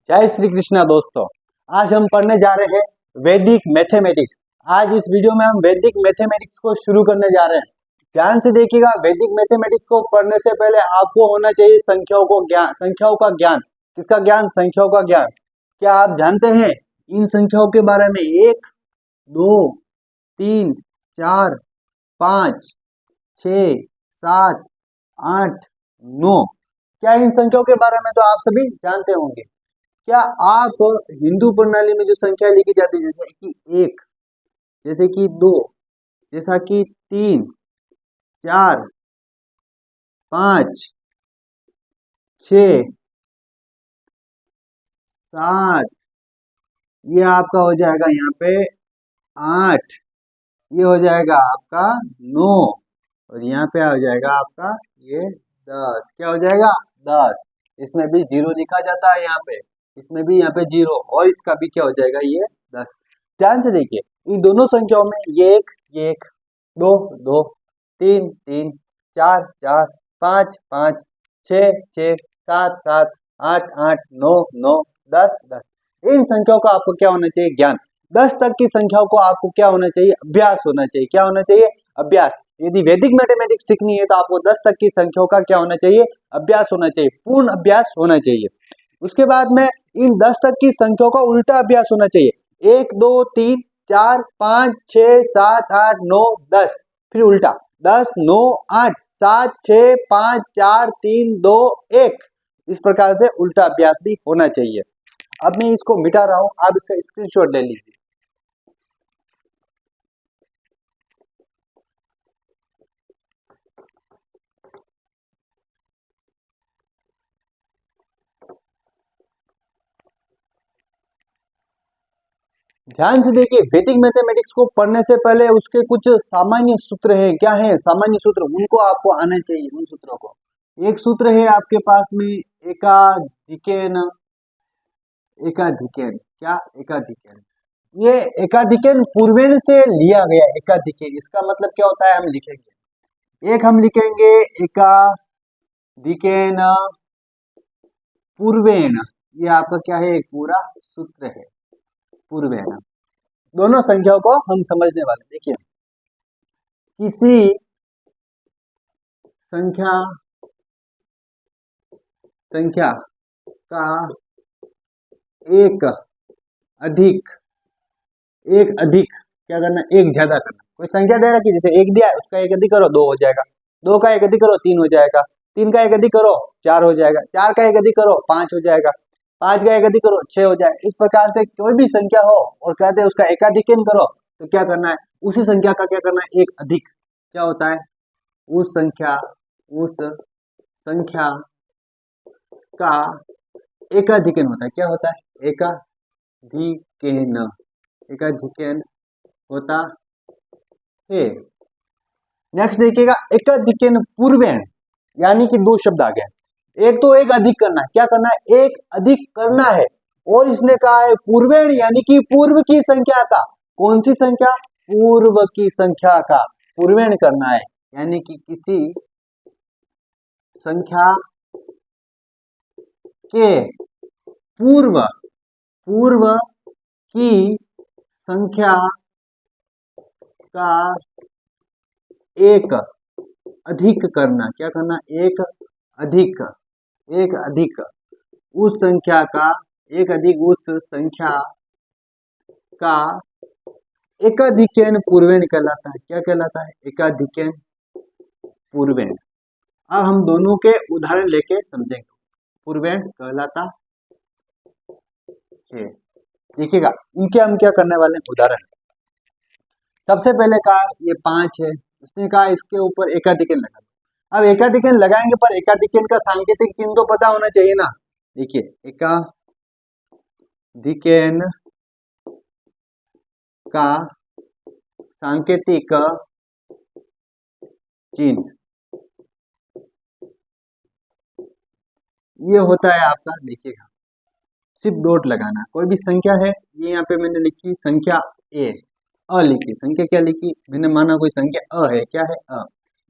जय श्री कृष्णा दोस्तों। आज हम पढ़ने जा रहे हैं वैदिक मैथमेटिक्स। आज इस वीडियो में हम वैदिक मैथमेटिक्स को शुरू करने जा रहे हैं। ध्यान से देखिएगा, वैदिक मैथमेटिक्स को पढ़ने से पहले आपको होना चाहिए संख्याओं का ज्ञान। किसका ज्ञान? संख्याओं का ज्ञान। क्या आप जानते हैं इन संख्याओं के बारे में? 1, 2, 3, 4, 5, 6, 7, 8, 9। क्या इन संख्याओं के बारे में तो आप सभी जानते होंगे। क्या आप हिंदू प्रणाली में जो संख्या लिखी जाती है, जैसे कि 1, जैसे कि 2, जैसा कि 3, 4, 5, 6, 7, ये आपका हो जाएगा यहाँ पे 8, ये हो जाएगा आपका 9 और यहाँ पे हो जाएगा आपका ये 10। क्या हो जाएगा? 10। इसमें भी 0 लिखा जाता है यहाँ पे, इसमें भी यहाँ पे 0 और इसका भी क्या हो जाएगा? ये 10। ध्यान से देखिए, इन दोनों संख्याओं में ये 1, 2, 2, 3, 3, 4, 4, 5, 5, 6, 6, 7, 7, 8, 8, 9, 9, 10, 10। इन संख्याओं का आपको क्या होना चाहिए? ज्ञान। 10 तक की संख्याओं को आपको क्या होना चाहिए? अभ्यास होना चाहिए। क्या होना चाहिए? अभ्यास। यदि वैदिक मैथमेटिक्स सीखनी है तो आपको 10 तक की संख्याओं का क्या होना चाहिए? अभ्यास होना चाहिए, पूर्ण अभ्यास होना चाहिए। उसके बाद में इन 10 तक की संख्याओं का उल्टा अभ्यास होना चाहिए। 1, 2, 3, 4, 5, 6, 7, 8, 9, 10। फिर उल्टा 10, 9, 8, 7, 6, 5, 4, 3, 2, 1। इस प्रकार से उल्टा अभ्यास भी होना चाहिए। अब मैं इसको मिटा रहा हूं, आप इसका स्क्रीनशॉट ले लीजिए। ध्यान से देखिए, वैदिक मैथमेटिक्स को पढ़ने से पहले उसके कुछ सामान्य सूत्र हैं। क्या है सामान्य सूत्र? उनको आपको आना चाहिए, उन सूत्रों को। एक सूत्र है आपके पास में एकाधिकेन। एकाधिकेन क्या? एकाधिकेन। ये एकाधिकेन पूर्वेण से लिया गया। एकाधिकेन इसका मतलब क्या होता है? हम लिखेंगे एक, हम लिखेंगे एकाधिकेन पूर्वेण। ये आपका क्या है? एक पूरा सूत्र है, पूर्वेण। दोनों संख्याओं को हम समझने वाले। देखिए, किसी संख्या का एक अधिक क्या करना? एक ज्यादा करना। कोई संख्या दे रखी, जैसे 1 दिया है, उसका एक अधिक करो 2 हो जाएगा, 2 का एक अधिक करो 3 हो जाएगा, 3 का एक अधिक करो 4 हो जाएगा, 4 का एक अधिक करो 5 हो जाएगा, 5 का एक अधिक करो 6 हो जाएगा। इस प्रकार से कोई भी संख्या हो और कहते हैं उसका एकाधिकन करो, तो क्या करना है? उसी संख्या का क्या करना है? एक अधिक। क्या होता है? उस संख्या का एकाधिकन होता है। क्या होता है? एकाधिकन होता है। नेक्स्ट देखिएगा, एकाधिकन पूर्वेण, यानी कि 2 शब्द आ गए। एक तो एक अधिक करना है। क्या करना है? एक अधिक करना है। और इसने कहा है पूर्वेण, यानी कि पूर्व की संख्या का। कौन सी संख्या? पूर्व की संख्या का पूर्वेण करना है, यानी कि किसी संख्या के पूर्व की संख्या का एक अधिक करना। क्या करना? एक अधिक उस संख्या का, एक अधिक उस संख्या का एकाधिकन पूर्वेण कहलाता है। क्या कहलाता है? एकाधिकन पूर्वेण। अब हम दोनों के उदाहरण लेके समझेंगे। पूर्वेण कहलाता है। देखिएगा, इनके हम क्या करने वाले हैं? उदाहरण। सबसे पहले कहा ये 5 है, उसने कहा इसके ऊपर एकाधिकन लगा दो। अब एकाधिकन लगाएंगे, पर एकाधिकन का सांकेतिक चिन्ह तो पता होना चाहिए ना। देखिए, एकाधिकन का सांकेतिक चिन्ह ये होता है आपका। देखिएगा, सिर्फ डॉट लगाना। कोई भी संख्या है, ये यहाँ पे मैंने लिखी संख्या अ लिखी। संख्या क्या लिखी? मैंने माना कोई संख्या अ है। क्या है? अ।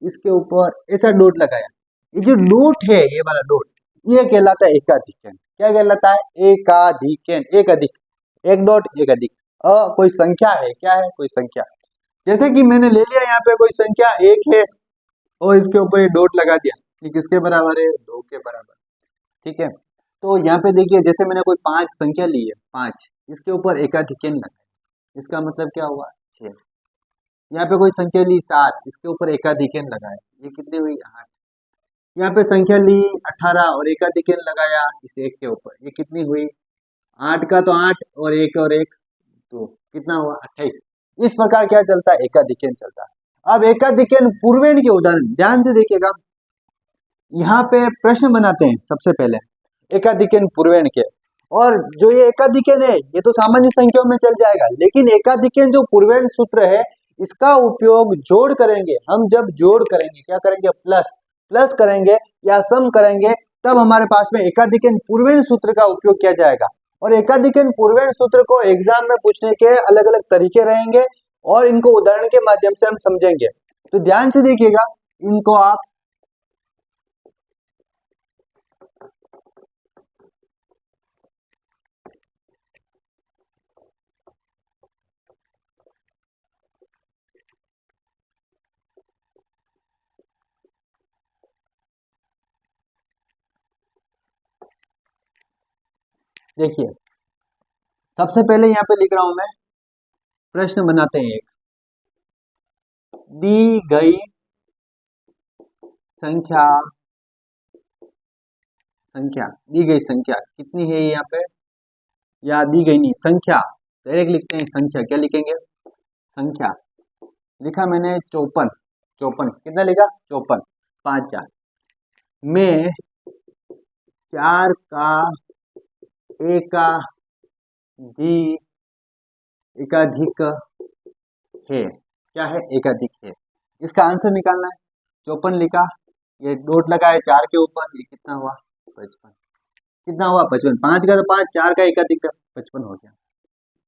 इसके ऊपर ऐसा डॉट लगाया। ये जो डॉट है, ये वाला डॉट, ये कहलाता है एकाधिकन। क्या कहलाता है? एकाधिकेन, एक अधिक, एक डॉट एक अधिक। कोई संख्या है, क्या है? कोई संख्या। जैसे कि मैंने ले लिया यहाँ पे कोई संख्या एक है और इसके ऊपर ये डॉट लगा दिया, ये किसके बराबर है? 2 के बराबर। ठीक है, तो यहाँ पे देखिए जैसे मैंने कोई 5 संख्या ली है, 5, इसके ऊपर एकाधिकेन लगाया, इसका मतलब क्या हुआ? 6। यहाँ पे कोई संख्या ली 7, इसके ऊपर एकाधिकेन लगाया, ये कितनी हुई? 8। यहाँ पे संख्या ली 18 और एकाधिकेन लगाया इस एक के ऊपर, ये कितनी हुई? 8 का तो 8 और एक तो कितना हुआ? 28। इस प्रकार क्या चलता है? एकाधिकेन चलता है। अब एकाधिकेन पूर्वेण के उदाहरण ध्यान से देखिएगा, यहाँ पे प्रश्न बनाते हैं सबसे पहले एकाधिकेन पूर्वेण के। और जो ये एकाधिकेन है ये तो सामान्य संख्याओं में चल जाएगा, लेकिन एकाधिकेन जो पूर्वेण सूत्र है इसका उपयोग जोड़ करेंगे। हम जब जोड़ करेंगे क्या करेंगे? प्लस, प्लस करेंगे या सम करेंगे, तब हमारे पास में एकाधिकेन पूर्वेण सूत्र का उपयोग किया जाएगा। और एकाधिकेन पूर्वेण सूत्र को एग्जाम में पूछने के अलग अलग तरीके रहेंगे और इनको उदाहरण के माध्यम से हम समझेंगे। तो ध्यान से देखिएगा, इनको आप देखिए, सबसे पहले यहाँ पे लिख रहा हूं मैं, प्रश्न बनाते हैं एक। दी गई संख्या, दी गई संख्या कितनी है यहाँ पे? या दी गई नहीं, संख्या डायरेक्ट लिखते हैं, संख्या क्या लिखेंगे? संख्या लिखा मैंने 54, 54 कितना लिखा? 54, 5 4 में 4 का एकाधिक है। क्या है? एकाधिक है। इसका आंसर निकालना है। 54 लिखा, ये डॉट लगा है 4 के ऊपर, ये कितना हुआ? 55। कितना हुआ? 55। 5 का तो 5, 4 का एकाधिक 55 हो गया।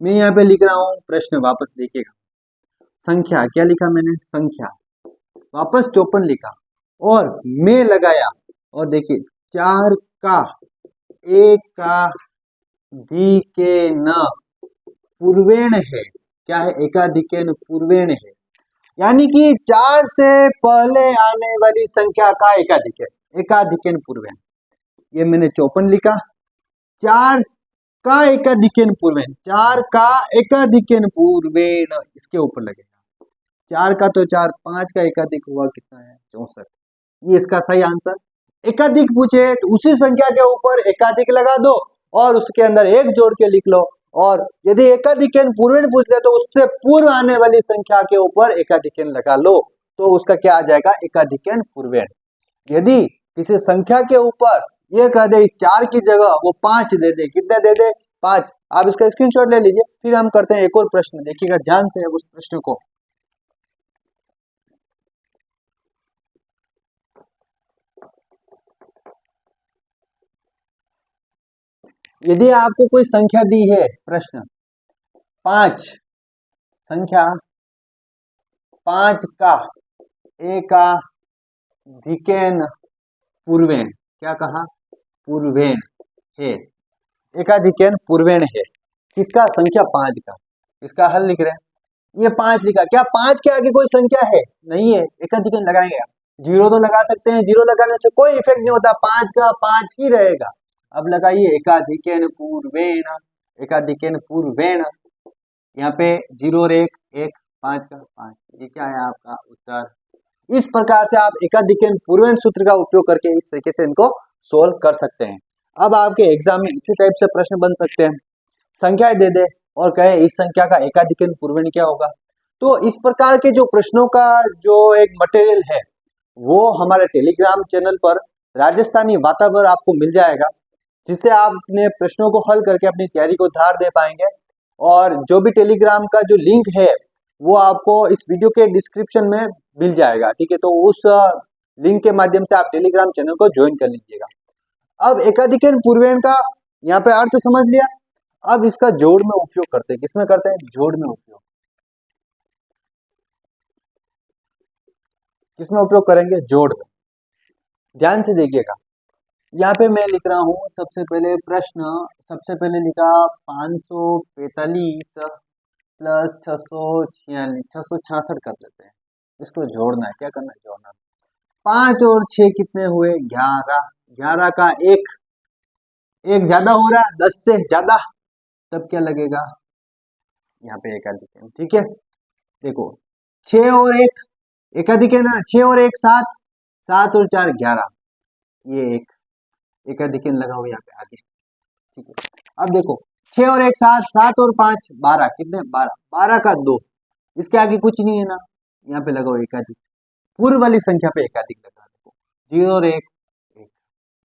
मैं यहाँ पे लिख रहा हूँ प्रश्न, वापस देखिएगा, संख्या क्या लिखा मैंने? संख्या, वापस 54 लिखा और मैं लगाया, और देखिए 4 का एकाधिकेन पूर्वेण है। क्या है? एकाधिकेन पूर्वेण है, यानी कि 4 से पहले आने वाली संख्या का एकाधिकेन, एकाधिकेन पूर्वेण। ये मैंने 54 लिखा, 4 का एकाधिकेन पूर्वेण, 4 का एकाधिकेन पूर्वेण इसके ऊपर लगेगा। 4 का तो 4, 5 का एकाधिक हुआ कितना है? 64। ये इसका सही आंसर। एकाधिक पूछे तो उसी संख्या के ऊपर एकाधिक लगा दो और उसके अंदर एक जोड़ के लिख लो, और यदि एकाधिकेन पूर्वेण पूछ ले तो उससे पूर्व आने वाली संख्या के ऊपर एकाधिकेन लगा लो, तो उसका क्या आ जाएगा? एकाधिकेन पूर्वेण। यदि किसी संख्या के ऊपर ये कह दे इस 4 की जगह वो 5 दे दे, कितना दे दे? 5। आप इसका स्क्रीनशॉट ले लीजिए, फिर हम करते हैं एक और प्रश्न, देखिएगा ध्यान से उस प्रश्न को। यदि आपको कोई संख्या दी है, प्रश्न 5, संख्या 5 का एकाधिकेन पूर्वेण, क्या कहा? पूर्वेण है, एकाधिकेन पूर्वेण है। किसका? संख्या 5 का। इसका हल लिख रहे हैं, ये 5 लिखा, क्या 5 के आगे कोई संख्या है? नहीं है, एकाधिकेन लगाएंगे। जीरो तो लगा सकते हैं, जीरो लगाने से कोई इफेक्ट नहीं होता, 5 का 5 ही रहेगा। अब लगाइए एकाधिकेन पूर्वेण, एकाधिकेन पूर्वेण, यहाँ पे 0 और 1, 1, 5 का 5, ये क्या है आपका उत्तर। इस प्रकार से आप एकाधिकेन पूर्वेण सूत्र का उपयोग करके इस तरीके से इनको सोल्व कर सकते हैं। अब आपके एग्जाम में इसी टाइप से प्रश्न बन सकते हैं, संख्याएं दे दे और कहे इस संख्या का एकाधिकेन पूर्वेण क्या होगा। तो इस प्रकार के जो प्रश्नों का जो एक मटेरियल है वो हमारे टेलीग्राम चैनल पर राजस्थानी वातावरण आपको मिल जाएगा, जिससे आप अपने प्रश्नों को हल करके अपनी तैयारी को धार दे पाएंगे। और जो भी टेलीग्राम का जो लिंक है वो आपको इस वीडियो के डिस्क्रिप्शन में मिल जाएगा, ठीक है। तो उस लिंक के माध्यम से आप टेलीग्राम चैनल को ज्वाइन कर लीजिएगा। अब एकाधिकेन पूर्वेण का यहाँ पे अर्थ समझ लिया, अब इसका जोड़ में उपयोग करते हैं। किसमें करते हैं? जोड़ में उपयोग। किसमें उपयोग करेंगे? जोड़ में। ध्यान से देखिएगा, यहाँ पे मैं लिख रहा हूँ सबसे पहले प्रश्न, सबसे पहले लिखा 545 प्लस 646, 666 कर लेते हैं। इसको जोड़ना है, क्या करना है, जोड़ना। 5 और 6 कितने हुए, 11। 11 का एक ज्यादा हो रहा है, 10 से ज्यादा, तब क्या लगेगा, यहाँ पे एकाधिक है, ठीक है। देखो 6 और 1 एकाधिक है ना, 6 और 1 7, 7 और 4 11, ये एक एकाधिक लगा हुआ यहाँ पे आगे, ठीक है। अब देखो 6 और 1 7, 7 और 5 12, कितने 12, 12 का 2, इसके आगे कुछ नहीं है ना, यहाँ पे लगा हुआ एकाधिक, पूर्व वाली संख्या पे एकाधिक लगा, देखो 0 और 1 1,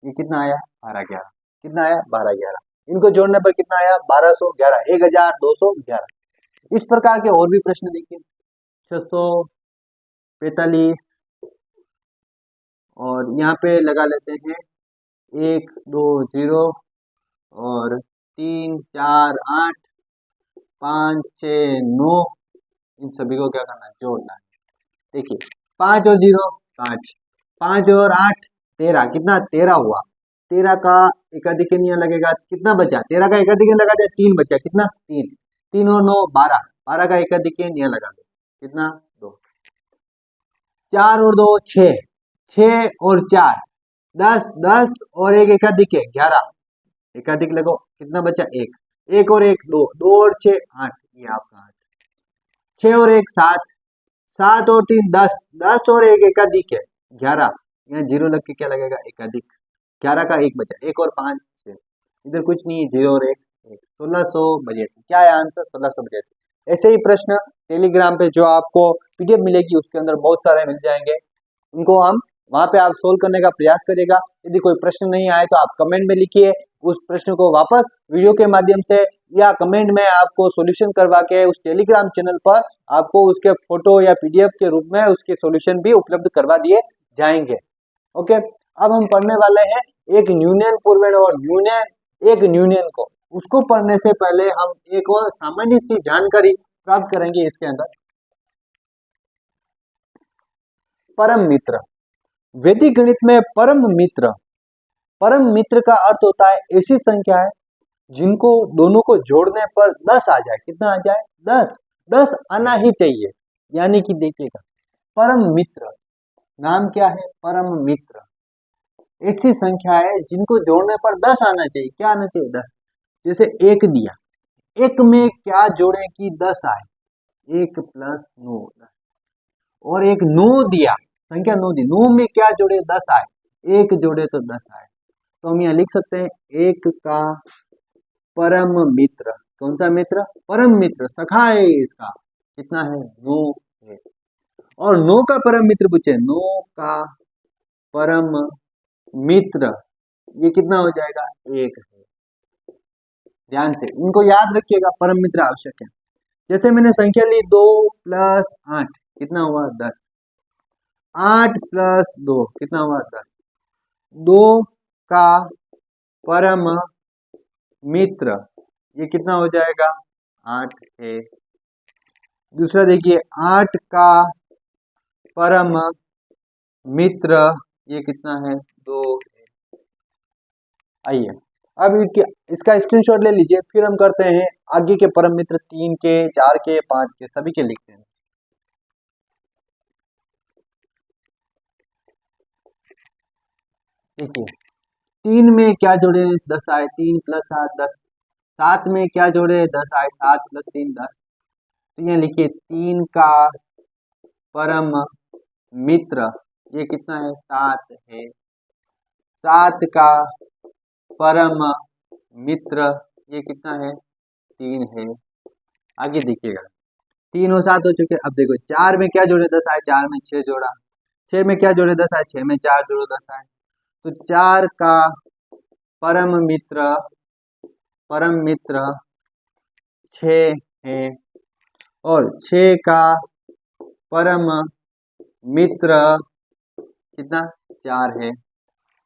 ये कितना आया 12 11, कितना आया 12 11, इनको जोड़ने पर कितना आया 1211, 1211। इस प्रकार के और भी प्रश्न देखिए, 645 और यहाँ पे लगा लेते हैं 1 2 0 और 3 4 8 5 6 9, इन सभी को क्या करना है, जोड़ना है। देखिए 5 और 0 5, 5 और 8 13, कितना 13 हुआ, 13 का एकाधिक यहाँ लगेगा, कितना बचा, 13 का एकाधिक लगा दिया, 3 बचा, कितना 3, 3 और 9 12, 12 का एकाधिक यहाँ लगा दो, कितना 2, 4 और 2 6, 6 और 4 10, 10 और एक एकाधिक है 11, एकाधिक लगो, कितना बचा 1, 1 और 1 2, 2 और 6 8, ये आपका 8, 6 और 1 7, 7 और 3 10, 10 और एक एकाधिक है 11, यहाँ 0 लग के क्या लगेगा एकाधिक, 11 का 1 बचा, 1 और 5 6, इधर कुछ नहीं है, 0 और 1 1, 1600 बजे, क्या है आंसर 1600 बजे। ऐसे ही प्रश्न टेलीग्राम पे जो आपको पीडीएफ मिलेगी उसके अंदर बहुत सारे मिल जाएंगे, उनको हम वहां पे आप सोल्व करने का प्रयास करेगा। यदि कोई प्रश्न नहीं आए तो आप कमेंट में लिखिए, उस प्रश्न को वापस वीडियो के माध्यम से या कमेंट में आपको सॉल्यूशन करवा के उस टेलीग्राम चैनल पर आपको उसके फोटो या पीडीएफ के रूप में उसके सॉल्यूशन भी उपलब्ध करवा दिए जाएंगे। ओके, अब हम पढ़ने वाले हैं एक यूनियन पूर्वेण और एक यूनियन को, उसको पढ़ने से पहले हम एक और सामान्य सी जानकारी प्राप्त करेंगे इसके अंदर। परम मित्र, वैदिक गणित में परम मित्र का अर्थ होता है ऐसी संख्या है जिनको दोनों को जोड़ने पर 10 आ जाए, कितना आ जाए 10, 10 आना ही चाहिए, यानी कि देखिएगा परम मित्र, नाम क्या है परम मित्र, ऐसी संख्या है जिनको जोड़ने पर 10 आना चाहिए, क्या आना चाहिए 10। जैसे एक दिया, एक में क्या जोड़े कि 10 आए, 1 प्लस 9 10, और एक 9 दिया, संख्या 9 दी, 9 में क्या जोड़े 10 आए, 1 जोड़े तो 10 आए, तो हम यहाँ लिख सकते हैं 1 का परम मित्र, कौन सा मित्र, परम मित्र, सखा है इसका, कितना है 9 है, और 9 का परम मित्र पूछे, 9 का परम मित्र ये कितना हो जाएगा 1 है। ध्यान से इनको याद रखिएगा, परम मित्र आवश्यक है। जैसे मैंने संख्या ली 2 प्लस 8 कितना हुआ 10, 8 प्लस 2 कितना हुआ 10, 2 का परम मित्र ये कितना हो जाएगा 8 है। दूसरा देखिए 8 का परम मित्र ये कितना है 2 है। आइए अब इसका स्क्रीनशॉट ले लीजिए, फिर हम करते हैं आगे के परम मित्र 3 के 4 के 5 के सभी के लिखते हैं। देखिए 3 में क्या जोड़े 10 आए, 3 प्लस 7 10, 7 में क्या जोड़े 10 आए, 7 प्लस 3 10, तो यहाँ लिखिए 3 का परम मित्र ये कितना है 7 है, 7 का परम मित्र ये कितना है 3 है। आगे देखिएगा 3 और 7 हो चुके, अब देखो 4 में क्या जोड़े 10 आए, 4 में 6 जोड़ा, 6 में क्या जोड़े 10 आए, 6 में 4 जोड़ो 10 आए, तो 4 का परम मित्र 6 है, और 6 का परम मित्र कितना 4 है।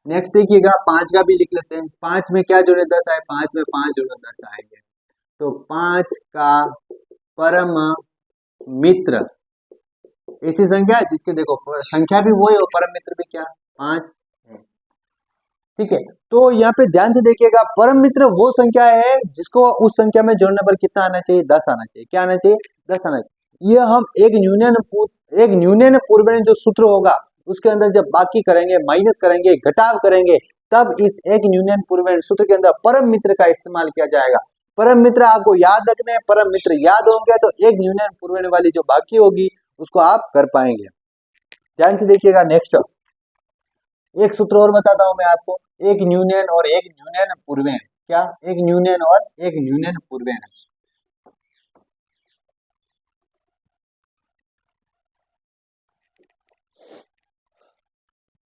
नेक्स्ट देखिएगा 5 का भी लिख लेते हैं, 5 में क्या जोड़े 10 आए, 5 में 5 जोड़ो 10 आएंगे, तो 5 का परम मित्र ऐसी संख्या है जिसके देखो संख्या भी वही और परम मित्र भी क्या 5 है। ठीक है, तो यहाँ पे ध्यान से देखिएगा, परम मित्र वो संख्या है जिसको उस संख्या में जोड़ने पर कितना आना चाहिए, 10 आना चाहिए। क्या आना चाहिए, 10 आना चाहिए। ये हम एक न्यूनन पूर्वण जो सूत्र होगा उसके अंदर जब बाकी करेंगे, माइनस करेंगे, घटाव करेंगे, तब इस एक न्यूनन पूर्वण सूत्र के अंदर परम मित्र का इस्तेमाल किया जाएगा। परम मित्र आपको याद रखने हैं, परम मित्र याद होंगे तो एक न्यूनन पूर्वण वाली जो बाकी होगी उसको आप कर पाएंगे। ध्यान से देखिएगा। नेक्स्ट एक सूत्र और बताता हूं मैं आपको, एक न्यूनन और एक न्यूनन पूर्वेण। क्या, एक न्यूनन और एक न्यूनन पूर्वेण।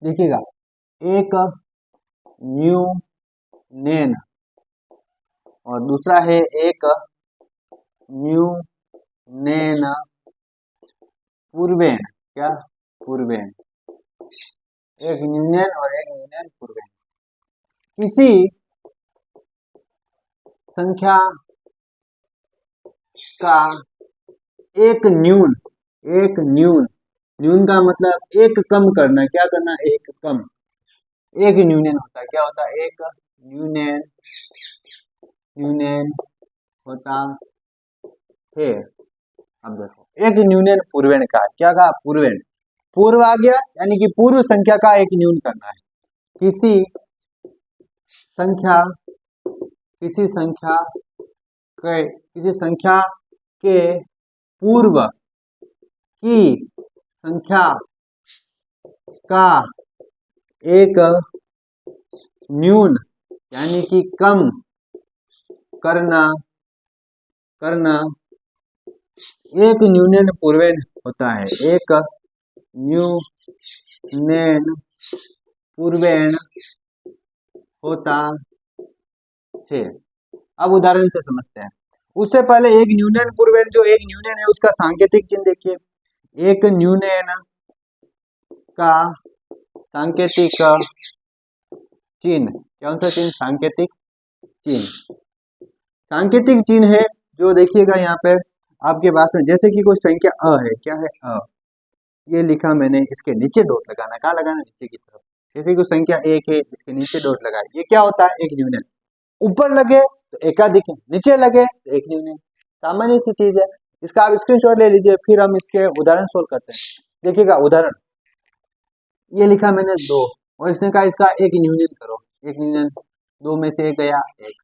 देखिएगा, एक न्यूनन और दूसरा है एक न्यूनन पूर्वेण। क्या, पूर्वेण। एक न्यूनन और एक न्यूनन पूर्वेण। किसी संख्या का एक न्यून का मतलब एक कम करना। क्या करना, एक कम। एक न्यूनन होता है, क्या होता है, एक न्यूनन होता है। अब देखो, एक न्यूनन पूर्वेण का, क्या कहा, पूर्वेण। पूर्व आ गया यानी कि पूर्व संख्या का एक न्यून करना है। किसी संख्या के पूर्व की संख्या का एक न्यून यानी कि कम करना एक न्यूनन पूर्वेण होता है। एक न्यूनन पूर्वेण होता है। अब उदाहरण से समझते हैं। उससे पहले एक न्यूनन पूर्वेण, जो एक न्यूनन है उसका सांकेतिक चिन्ह देखिए। एक न्यूनन का सांकेतिक चिन्ह, कौन सा चिन्ह, सांकेतिक चिन्ह। सांकेतिक चिन्ह है जो देखिएगा यहाँ पे आपके पास में, जैसे कि कोई संख्या अ है। क्या है, अ। ये लिखा मैंने, इसके नीचे डॉट लगाना। कहाँ लगाना, नीचे की तरफ। जैसे कि संख्या एक है, इसके नीचे डॉट लगाए। ये क्या होता है, एक न्यूनन। ऊपर लगे तो एकाधिक, नीचे लगे तो एक न्यूनन। सामान्य सी चीज है। इसका आप स्क्रीनशॉट ले लीजिए, फिर हम इसके उदाहरण सोल्व करते हैं। देखिएगा उदाहरण, ये लिखा मैंने 2 और इसने कहा इसका एक न्यूनन करो। एक न्यूनन, 2 में से एक गया, 1।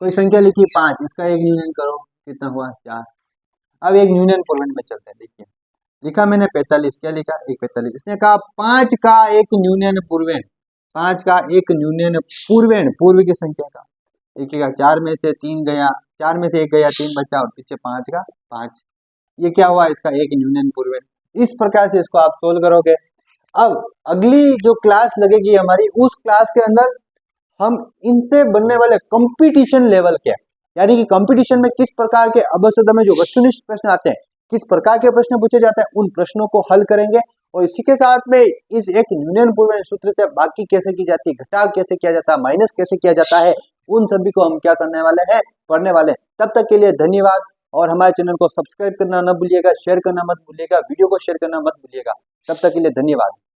कोई संख्या लिखी 5, इसका एक न्यूनन करो, कितना हुआ, 4। अब एक न्यूनन पूर्वेण में चलते हैं। देखिए, लिखा मैंने 45, क्या लिखा, 45। इसने कहा 5 का एक न्यूनन पूर्वेण, 5 का एक न्यूनन पूर्वेण, पूर्व की संख्या का। देखिएगा, 4 में से 3 गया, 4 में से 1 गया, 3 बचा और पीछे 5 का 5। ये क्या हुआ, इसका एक न्यूनन पूर्वेण। इस प्रकार से इसको आप सोल्व करोगे। अब अगली जो क्लास लगेगी हमारी, उस क्लास के अंदर हम इनसे बनने वाले कंपटीशन लेवल के, यानी कि कंपटीशन में किस प्रकार के अबसद में जो वस्तुनिष्ठ प्रश्न आते हैं, किस प्रकार के प्रश्न पूछे जाते हैं, उन प्रश्नों को हल करेंगे। और इसी के साथ में इस एक न्यूनन पूर्वेण सूत्र से बाकी कैसे की जाती है, घटाव कैसे किया जाता है, माइनस कैसे किया जाता है, उन सभी को हम क्या करने वाले हैं, पढ़ने वाले हैं। तब तक के लिए धन्यवाद। और हमारे चैनल को सब्सक्राइब करना न भूलिएगा, शेयर करना मत भूलिएगा, वीडियो को शेयर करना मत भूलिएगा। तब तक के लिए धन्यवाद।